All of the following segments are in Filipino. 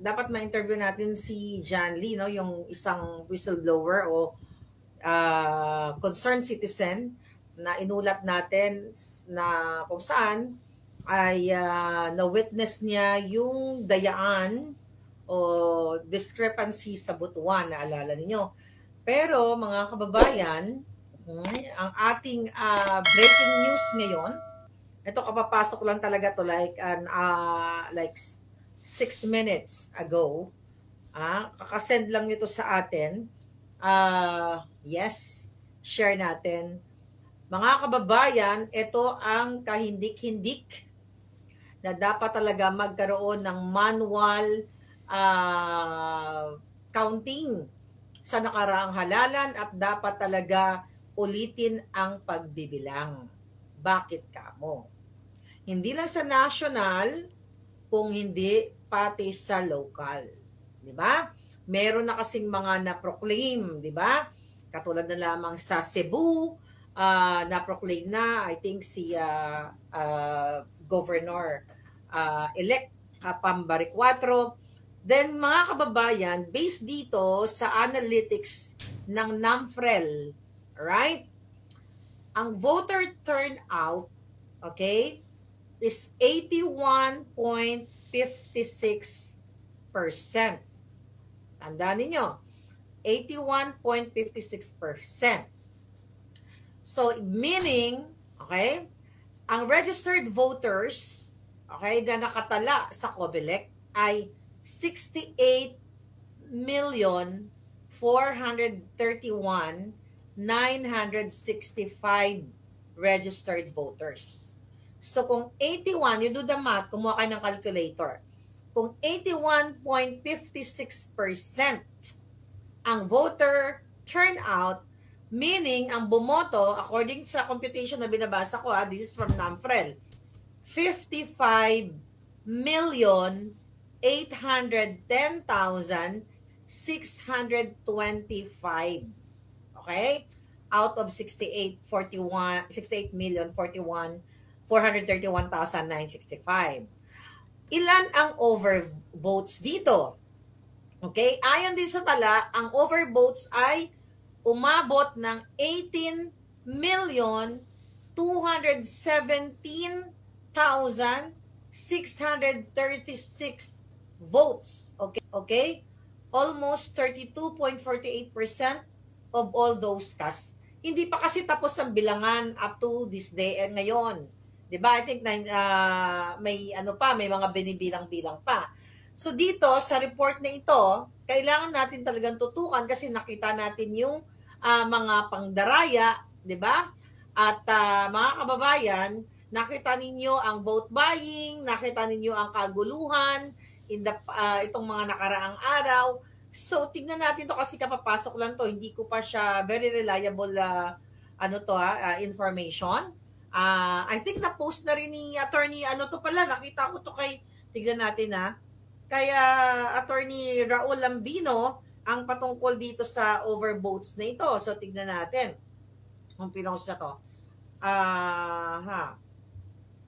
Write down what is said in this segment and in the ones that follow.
dapat ma-interview natin si John Lee, no, yung isang whistleblower o concerned citizen na inulat natin na kung saan ay na-witness niya yung dayaan o discrepancy sa Butuan, naalala ninyo. Pero mga kababayan, ang ating breaking news ngayon, ito kapapasok lang talaga to like 6 minutes ago. Kakasend lang nito sa atin. Yes, share natin. Mga kababayan, ito ang kahindik-hindik na dapat talaga magkaroon ng manual counting sa nakaraang halalan at dapat talaga ulitin ang pagbibilang. Bakit kamo? Hindi lang sa national, kung hindi pati sa local. Di ba? Meron na kasing mga na-proclaim, di ba? Katulad na lamang sa Cebu, na-proclaim na, I think si Governor elect Pambari 4. Then mga kababayan, based dito sa analytics ng NAMFREL, right? Ang voter turnout, okay, is 81.56%. Tandaan ninyo, 81.56%. So, meaning, okay, ang registered voters, okay, na nakatala sa COMELEC ay 68,431,965 registered voters. So, kung 81, you do the math, kumuha kayo ng calculator. Kung 81.56% ang voter turnout, meaning ang bumoto, according sa computation na binabasa ko, this is from NAMFREL, 55,810,625. Okay? Out of 68,431,965. Ilan ang overvotes dito? Okay? Ayon din sa tala, ang overvotes ay umabot ng 18,217,636 votes. Okay? Almost 32.48% of all those cast. Hindi pa kasi tapos ang bilangan up to this day ngayon. 'Di ba? I think may may mga binibilang-bilang pa. So dito sa report na ito, kailangan natin talagang tutukan kasi nakita natin yung mga pangdaraya, 'di ba? At mga kababayan, nakita ninyo ang vote buying, nakita ninyo ang kaguluhan itong mga nakaraang araw. So tignan natin to kasi kapapasok lang to, hindi ko pa siya very reliable information. I think na-post na rin ni attorney nakita ko to tignan natin kaya attorney Raul Lambino ang patungkol dito sa overvotes na ito. So tignan natin kung pinost na to.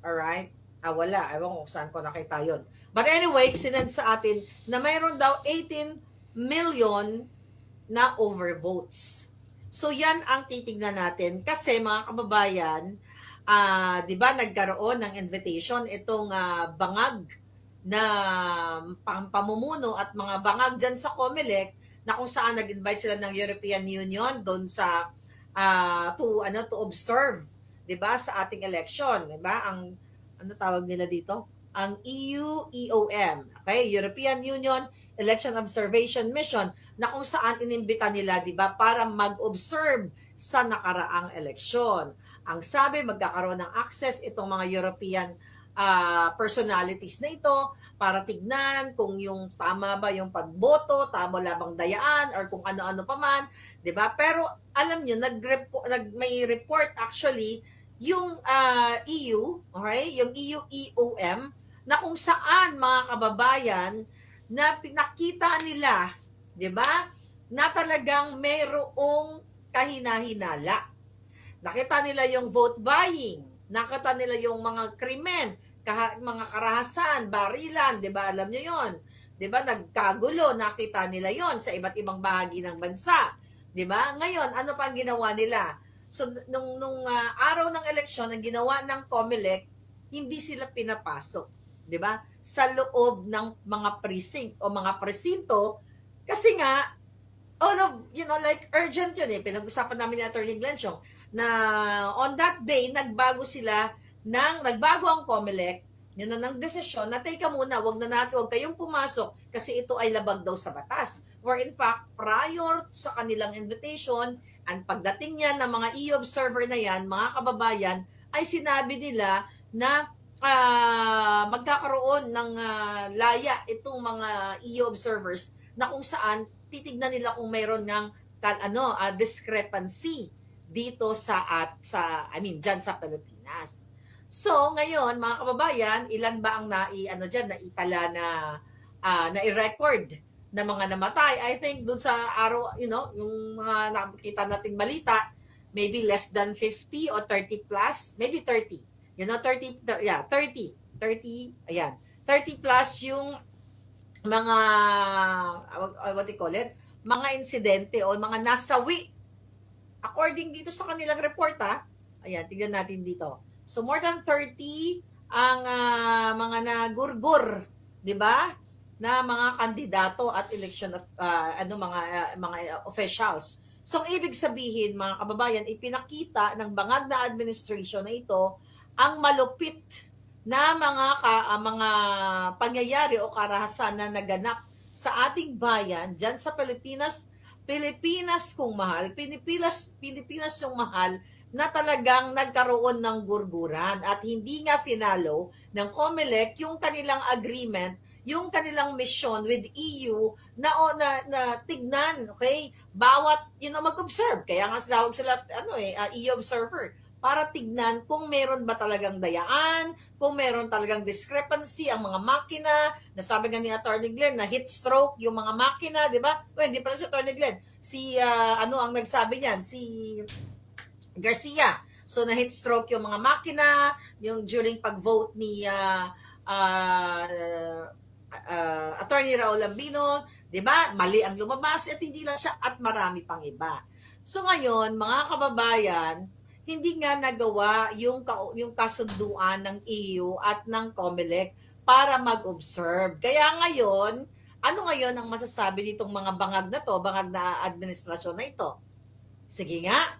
Alright. Wala. Ewan ko saan ko nakita yun. But anyway, sinend sa atin na mayroon daw 18 million na overvotes. So yan ang titignan natin kasi mga kababayan, 'di ba nagkaroon ng invitation itong bangag na pamumuno at mga bangag diyan sa COMELEC na kung saan nag-invite sila ng European Union doon sa to observe, 'di ba, sa ating election, 'di ba? Ang tawag nila dito? Ang EUEOM, okay? European Union Election Observation Mission, na kung saan inimbita nila, 'di ba, para mag-observe sa nakaraang eleksyon. Ang sabi, magkakaroon ng access itong mga European personalities na ito para tignan kung yung tama ba yung pagboto, tama labang dayaan, or kung ano-ano pa man, 'di ba? Pero alam niyo, may report actually yung EU, okay? Yung EUEOM, na kung saan mga kababayan na pinakita nila, 'di ba? Na talagang mayroong kahina-hinala. Nakita nila yung vote buying, nakita nila yung mga krimen, mga karahasan, barilan, 'di ba? Alam niyo 'yon. 'Di ba? Nagkagulo, nakita nila 'yon sa iba't ibang bahagi ng bansa. 'Di ba? Ngayon, ano pa ang ginawa nila? So nung araw ng eleksyon, ang ginawa ng COMELEC, hindi sila pinapasok, 'di ba? Sa loob ng mga precinct o mga presinto kasi nga all of, like urgent yun eh. Pinag-usapan namin ni Attorney Glenn na on that day, nagbago ang COMELEC, yun na ng desisyon na teka muna, wag kayong pumasok kasi ito ay labag daw sa batas. Where in fact, prior sa kanilang invitation, ang pagdating niya ng mga e-observer na yan, mga kababayan, ay sinabi nila na magkakaroon ng laya itong mga e-observers na kung saan titignan nila kung mayroon ng discrepancy dito diyan sa Pilipinas. So, ngayon, mga kababayan, ilan ba ang naitala na i-record na mga namatay? I think dun sa araw, yung mga nakikita nating balita, maybe less than 50 or 30 plus, maybe 30. 30, ayan. 30 plus yung mga, what do you call it? Mga insidente o mga nasawi. According dito sa kanilang report, ayan, tignan natin dito. So, more than 30 ang mga nagurgur, di ba? Na mga kandidato at election of, mga officials. So, ang ibig sabihin, mga kababayan, ipinakita ng bangag na administration na ito ang malupit na mga pangyayari o karahasan na naganap sa ating bayan diyan sa Pilipinas kung mahal, Pilipinas yung mahal na talagang nagkaroon ng gurguran at hindi nga finalo ng COMELEC yung kanilang agreement, yung kanilang mission with EU na tignan, okay? Bawat mag-observe. Kaya nga sinawag sila e-observer para tignan kung meron ba talagang dayaan, kung meron talagang discrepancy ang mga makina. Nasabi nga ni Attorney Glenn na heat stroke yung mga makina, di ba? Well, hindi pala si Attorney Glenn. Ang nagsabi niyan? Si Garcia. So, na heat stroke yung mga makina, yung during pag-vote ni Attorney Raul Lambino, di ba? Mali ang lumabas at hindi lang siya at marami pang iba. So, ngayon, mga kababayan, hindi nga nagawa yung kasunduan ng EU at ng COMELEC para mag-observe. Kaya ngayon, ano ngayon ang masasabi nitong mga bangag na administrasyon na ito? Sige nga,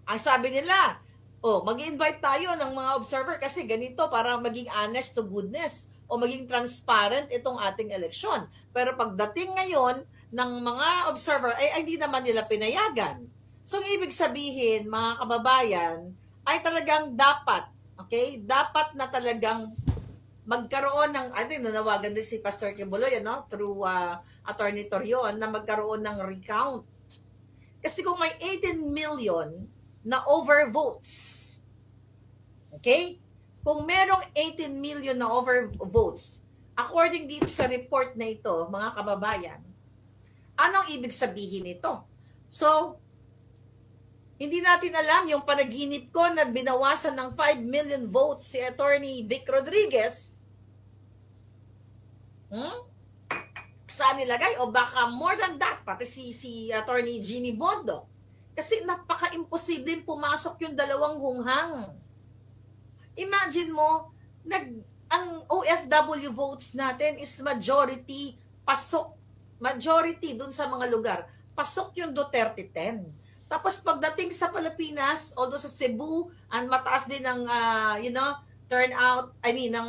ang sabi nila, mag-invite tayo ng mga observer kasi ganito para maging honest to goodness o maging transparent itong ating eleksyon. Pero pagdating ngayon ng mga observer, ay hindi naman nila pinayagan. So, ang ibig sabihin, mga kababayan, ay talagang dapat, okay? Dapat na talagang magkaroon ng, I think nanawagan din si Pastor Kibuloy, through Attorney Torion, na magkaroon ng recount. Kasi kung may 18 million na overvotes, okay? Kung merong 18 million na overvotes, according dito sa report na ito, mga kababayan, anong ibig sabihin nito? So, hindi natin alam yung panaginip ko na binawasan ng 5 million votes si Attorney Vic Rodriguez. Saan nilagay? O baka more than that, pati si Attorney Jimmy Bondo. Kasi napaka-imposible pumasok yung dalawang hunghang. Imagine mo, ang OFW votes natin is majority pasok. Majority dun sa mga lugar. Pasok yung Duterte 10. Tapos pagdating sa Pilipinas, although sa Cebu, ang mataas din ng, turnout, ng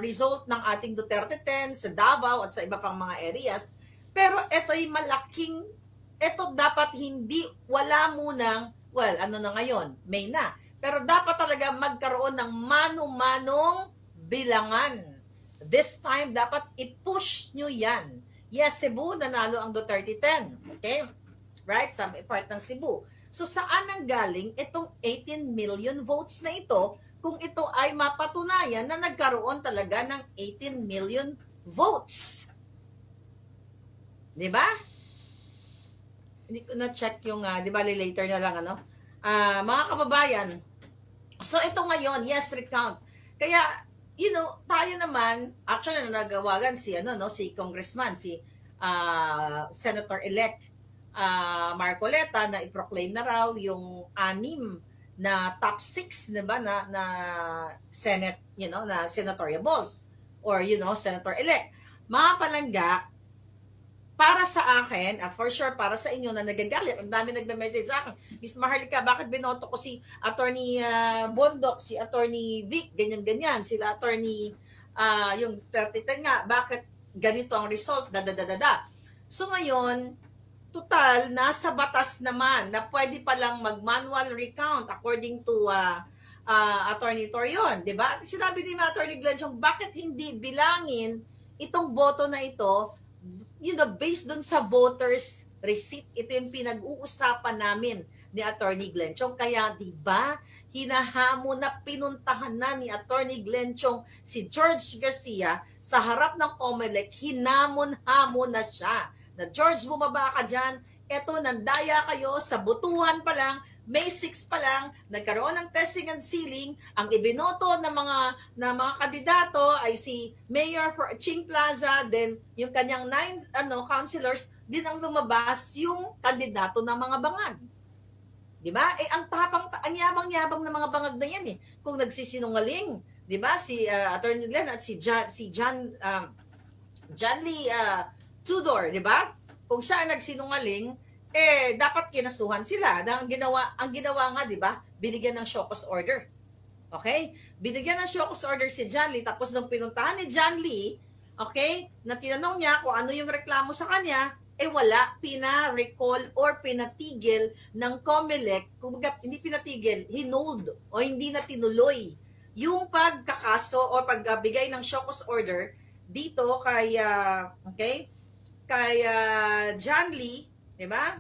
result ng ating Duterte 10 sa Davao at sa iba pang mga areas. Pero ito'y ito dapat wala munang, na ngayon, May na. Pero dapat talaga magkaroon ng mano-manong bilangan. This time, dapat i-push nyo yan. Yes, Cebu, nanalo ang Duterte 10. Okay? Right? Sa part ng Cebu. So, saan ang galing itong 18 million votes na ito kung ito ay mapatunayan na nagkaroon talaga ng 18 million votes? Diba? Hindi ko na-check yung, later na lang, mga kababayan. So, ito ngayon, yes, recount. Kaya, tayo naman, actually nagawagan si si Congressman, si Senator-elect Marcoleta na i-proclaim na raw yung 6 na top 6, 'di ba, na Senate, na senatoriables or Senator-elect. Mga palangga, para sa akin, at for sure para sa inyo na nagagalit, ang dami nagme-message sa akin, Miss Maharlika, bakit binoto ko si Attorney Bondok, si Attorney Vic, ganyan-ganyan, sila Attorney yung 30 nga, bakit ganito ang result, da. So ngayon, total, nasa batas naman na pwede palang mag-manual recount according to Attorney Torion, di ba? Sinabi ni Attorney Glenchong, bakit hindi bilangin itong boto na ito, based dun sa voters receipt. Ito yung pinag-uusapan namin ni Attorney Glenchong. Kaya, di ba, hinahamon na, pinuntahan na ni Attorney Glenchong si George Garcia sa harap ng COMELEC, hinamon-hamon na siya. Na George, bumaba ka dyan, eto, nandaya kayo, sa butuhan pa lang, May 6 pa lang, nagkaroon ng testing and sealing. Ang ibinoto ng mga kandidato ay si Mayor for Ching Plaza, then yung kanyang 9 councilors, din ang lumabas yung kandidato ng mga bangag. Di ba? Ang yabang-yabang ng mga bangag na yan eh. Kung nagsisinungaling, di ba? Si Attorney Glenn at si John Lee Tudor, di ba? Kung siya nagsinungaling, dapat kinasuhan sila. Ang ginawa nga, di ba? Binigyan ng show cause order. Okay? Binigyan ng show cause order si John Lee, tapos nung pinuntahan ni John Lee, okay, na tinanong niya kung ano yung reklamo sa kanya, wala, pina-recall or pinatigil ng COMELEC, kumbaga, hindi pinatigil, hinold o hindi na tinuloy yung pagkakaso o pagbigay ng show cause order dito kay John Lee, diba?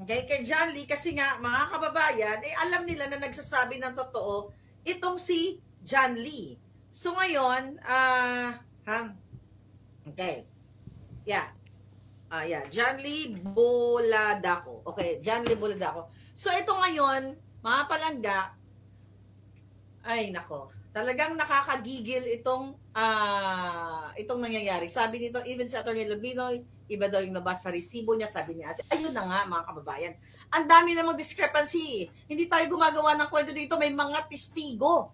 Okay, kay John Lee, kasi nga, mga kababayan, alam nila na nagsasabi ng totoo itong si John Lee. So, ngayon, okay. Yeah. John Lee Boladaco. Okay, John Lee Boladaco. So, ito ngayon, mga palangga, ay, nako, talagang nakakagigil itong nangyayari. Sabi nito, even si Atty. Lubinoy, iba daw yung nabas sa resibo niya, sabi niya. Ayun na nga, mga kababayan. Ang dami namang discrepancy. Hindi tayo gumagawa ng kwento dito, may mga testigo.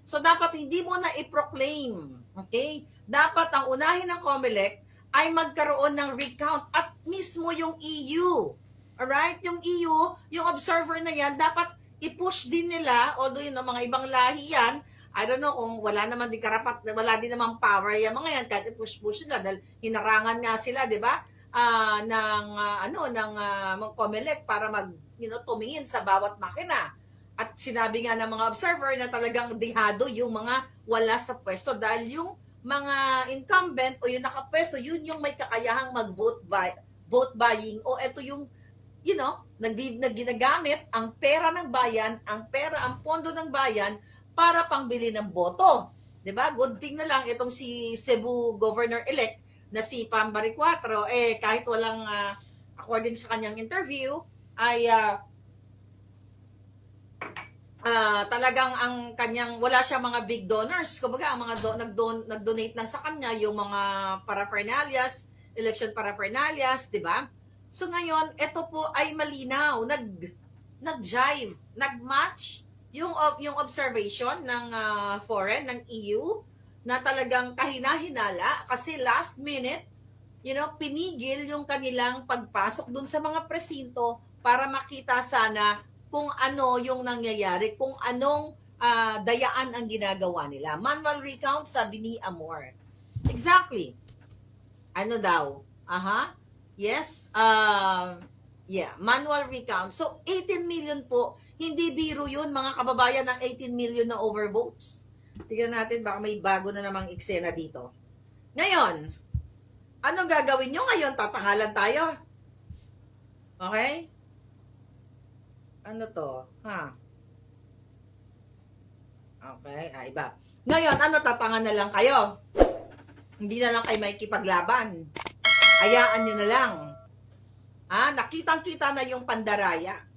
So, dapat hindi mo na i-proclaim. Okay? Dapat ang unahin ng COMELEC ay magkaroon ng recount at mismo yung EU. Alright? Yung EU, yung observer na yan, dapat i-push din nila, although yun, mga ibang lahi yan, I don't know kung wala naman din karapat, wala din namang power yung mga yan, kahit i-push nila, dahil hinarangan nga sila, di ba, ng COMELEC para tumingin sa bawat makina. At sinabi nga ng mga observer na talagang dihado yung mga wala sa pwesto dahil yung mga incumbent o yung nakapwesto, yun yung may kakayahang mag-vote buying o eto yung ginagamit ang pera ng bayan, ang pondo ng bayan para pangbili ng boto. 'Di ba? Good thing na lang itong si Cebu Governor-elect na si Pam Baricuatro, kahit walang according sa kanyang interview ay talagang ang kanyang wala siya mga big donors. Kumbaga ang mga nag-donate lang sa kanya yung mga paraphernalias, election paraphernalias, 'di ba? So ngayon, ito po ay malinaw, nag-jive, nag-match yung observation ng foreign, ng EU, na talagang kahina-hinala kasi last minute, pinigil yung kanilang pagpasok dun sa mga presinto para makita sana kung ano yung nangyayari, kung anong dayaan ang ginagawa nila. Manual recount, sabi ni Amor. Exactly. Ano daw? Yes. Manual recount. So, 18 million po. Hindi biro yun, mga kababayan, ng 18 million na overvotes. Tignan natin, baka may bago na namang eksena dito. Ngayon, anong gagawin nyo ngayon? Tatangalan tayo. Okay? Ano to? Okay, iba. Ngayon, tatangan na lang kayo? Hindi na lang kayo makikipaglaban. Hayaan nyo na lang. Nakitang-kita na yung pandaraya.